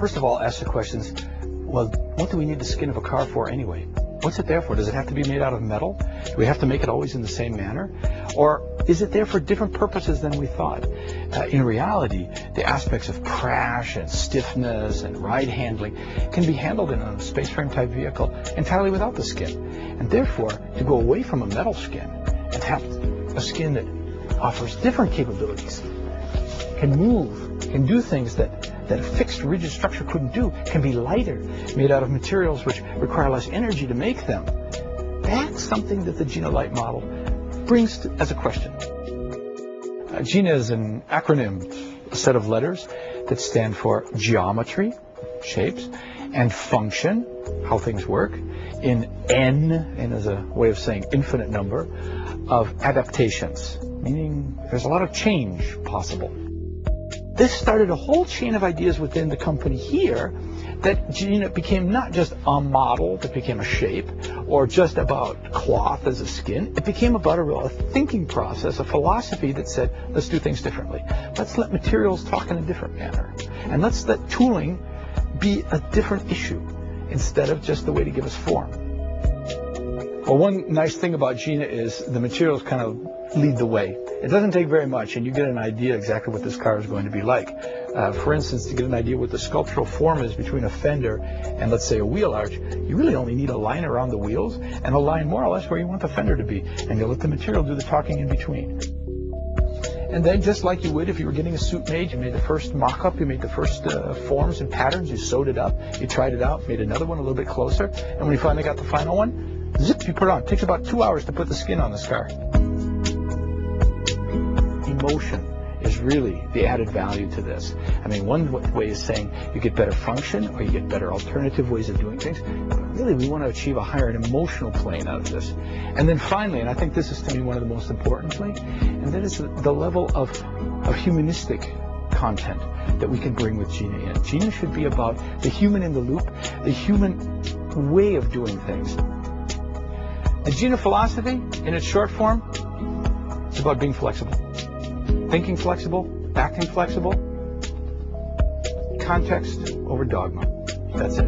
first of all, ask the questions, well, what do we need the skin of a car for anyway? What's it there for? Does it have to be made out of metal? Do we have to make it always in the same manner? Or is it there for different purposes than we thought? In reality, the aspects of crash and stiffness and ride handling can be handled in a space frame type vehicle entirely without the skin. And therefore, to go away from a metal skin and have a skin that offers different capabilities, can move, can do things that a fixed rigid structure couldn't do, can be lighter, made out of materials which require less energy to make them. That's something that the Gina Light model brings as a question. Gina is an acronym, a set of letters that stand for geometry, shapes, and function, how things work, in N is a way of saying infinite number, of adaptations, meaning there's a lot of change possible. This started a whole chain of ideas within the company here that Gina became not just a model that became a shape or just about cloth as a skin. It became about a thinking process, a philosophy that said, let's do things differently. Let's let materials talk in a different manner. And let's let tooling be a different issue instead of just the way to give us form. Well, one nice thing about Gina is the materials kind of lead the way. It doesn't take very much, and you get an idea exactly what this car is going to be like. For instance, to get an idea what the sculptural form is between a fender and, let's say, a wheel arch, you really only need a line around the wheels and a line more or less where you want the fender to be, and you let the material do the talking in between. And then, just like you would if you were getting a suit made, you made the first mock-up, you made the first forms and patterns, you sewed it up, you tried it out, made another one a little bit closer, and when you finally got the final one, zip, you put it on. It takes about 2 hours to put the skin on this car. Emotion is really the added value to this. I mean, one way is saying you get better function or you get better alternative ways of doing things. But really, we want to achieve a higher emotional plane out of this. And then finally, and I think this is to me one of the most importantly, and that is the level of humanistic content that we can bring with Gina in. Gina should be about the human in the loop, the human way of doing things. The Gina philosophy, in its short form, it's about being flexible. Thinking flexible, acting flexible, context over dogma. That's it.